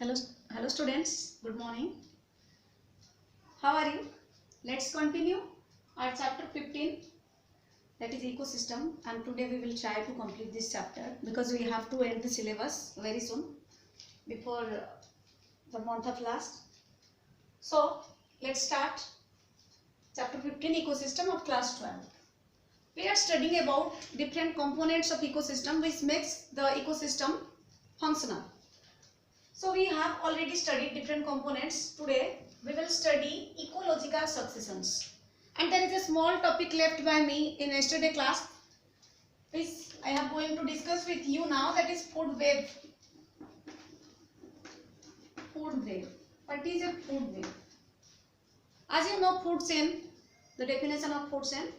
Hello, hello students. Good morning. How are you? Let's continue our chapter 15, that is ecosystem, and today we will try to complete this chapter because we have to end the syllabus very soon before the month of last. So let's start chapter 15, ecosystem of class 12. We are studying about different components of ecosystem which makes the ecosystem functional. So we have already studied different components. Today we will study ecological successions. And there is a small topic left by me in yesterday class which I am going to discuss with you now, that is food web. Food web. What is a food web? As you know, food chain, the definition of food chain,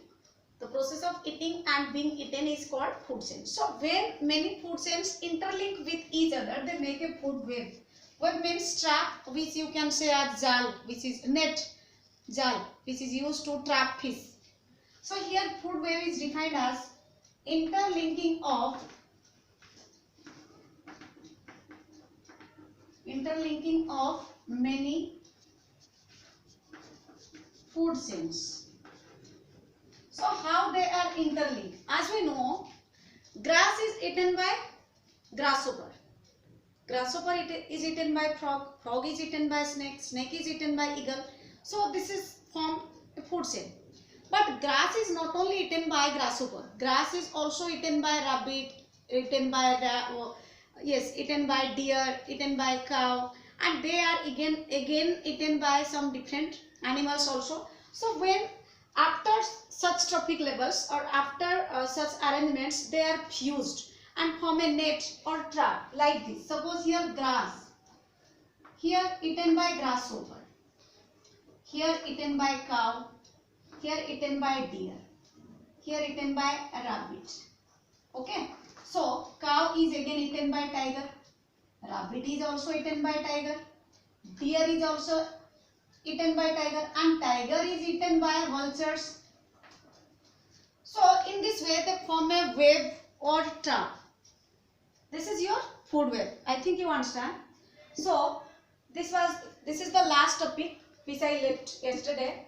the process of eating and being eaten is called food chain. So when many food chains interlink with each other, they make a food web. Web means trap, which you can say as jal, which is net, jal, which is used to trap fish. So here food web is defined as interlinking of many food chains. So how they are interlinked? As we know, grass is eaten by grasshopper. Grasshopper is eaten by frog. Frog is eaten by snake. Snake is eaten by eagle. So this is from a food chain. But grass is not only eaten by grasshopper. Grass is also eaten by rabbit, eaten by deer, eaten by cow, and they are again eaten by some different animals also. So when after such trophic levels or after such arrangements, they are fused and form a net or trap like this. Suppose here grass, here eaten by grasshopper, here eaten by cow, here eaten by deer, here eaten by rabbit. Okay, so cow is again eaten by tiger, rabbit is also eaten by tiger, deer is also eaten by tiger, and tiger is eaten by vultures. So in this way they form a web or trap. This is your food web. I think you understand. So this is the last topic which I left yesterday.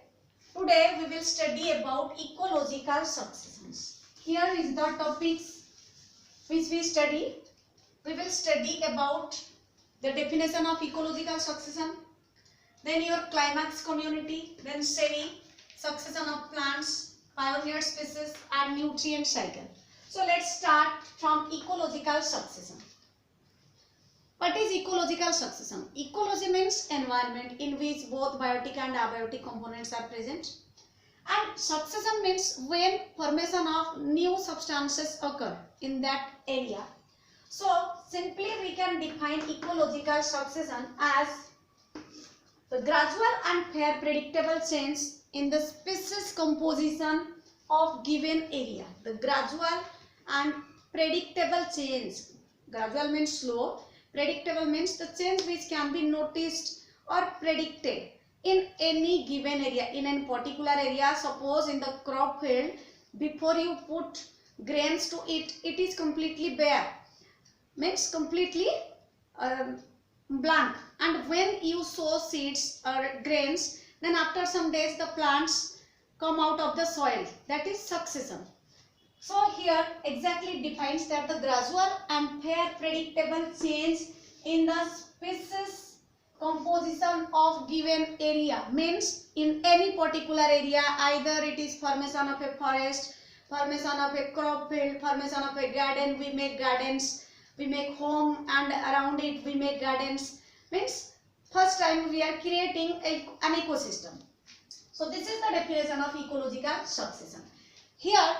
Today we will study about ecological successions. Here is the topics which we study. We will study about the definition of ecological succession, then your climax community, then semi, succession of plants, pioneer species, and nutrient cycle. So let's start from ecological succession. What is ecological succession? Ecology means environment in which both biotic and abiotic components are present. And succession means when formation of new substances occur in that area. So simply we can define ecological succession as the gradual and fair predictable change in the species composition of given area. The gradual and predictable change. Gradual means slow. Predictable means the change which can be noticed or predicted in any given area, in a particular area. Suppose in the crop field, before you put grains to it, it is completely bare, means completely blank, and when you sow seeds or grains, then after some days the plants come out of the soil. That is succession. So here exactly defines that the gradual and fair predictable change in the species composition of given area, means in any particular area, either it is formation of a forest, formation of a crop field, formation of a garden. We make gardens, we make home, and around it we make gardens. Means first time we are creating an ecosystem. So this is the definition of ecological succession. Here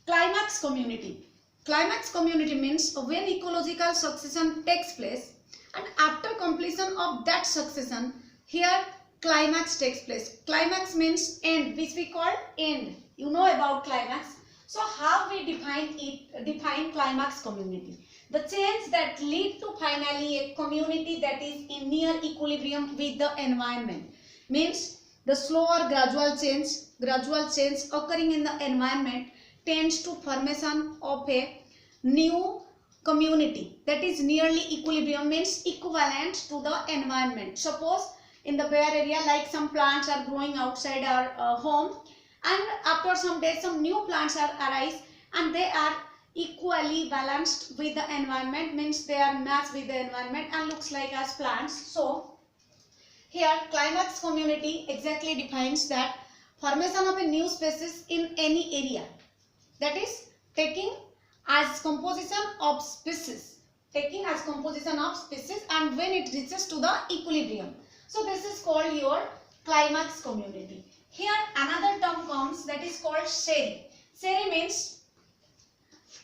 climax community. Climax community means when ecological succession takes place and after completion of that succession, here climax takes place. Climax means end, which we call end. You know about climax. So how we define climax community? The change that lead to finally a community that is in near equilibrium with the environment. Means the slow or gradual change occurring in the environment tends to formation of a new community that is nearly equilibrium means equivalent to the environment. Suppose in the bare area, like some plants are growing outside our home, and after some days some new plants are arise and they are equally balanced with the environment, means they are matched with the environment and looks like as plants. So here climax community exactly defines that formation of a new species in any area, that is taking as composition of species, and when it reaches to the equilibrium. So this is called your climax community. Here another term comes, that is called series. Series means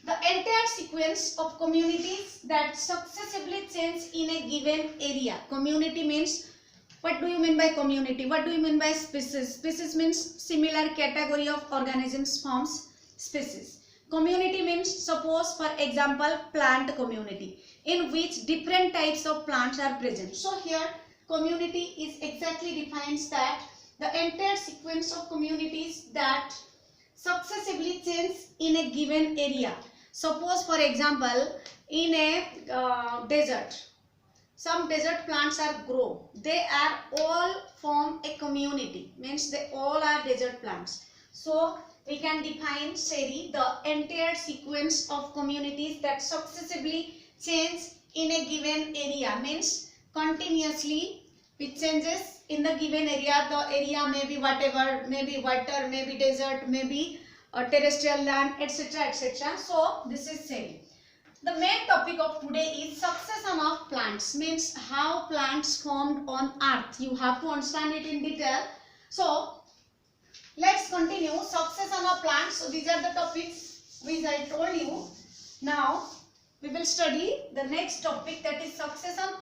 the entire sequence of communities that successively change in a given area. Community means, what do you mean by community? What do you mean by species? Species means similar category of organisms forms species. Community means, suppose for example plant community in which different types of plants are present. So here community is exactly defines that the entire sequence of communities that successively change in a given area. Suppose for example in a desert, some desert plants are grow, they are all form a community, means they all are desert plants. So we can define series, the entire sequence of communities that successively change in a given area, means continuously it changes in the given area. The area may be whatever, maybe water, maybe desert, maybe terrestrial land, etc., etc. So this is series. The main topic of today is succession of plants, means how plants formed on earth. You have to understand it in detail. So let's continue succession of plants. So these are the topics which I told you. Now we will study the next topic, that is succession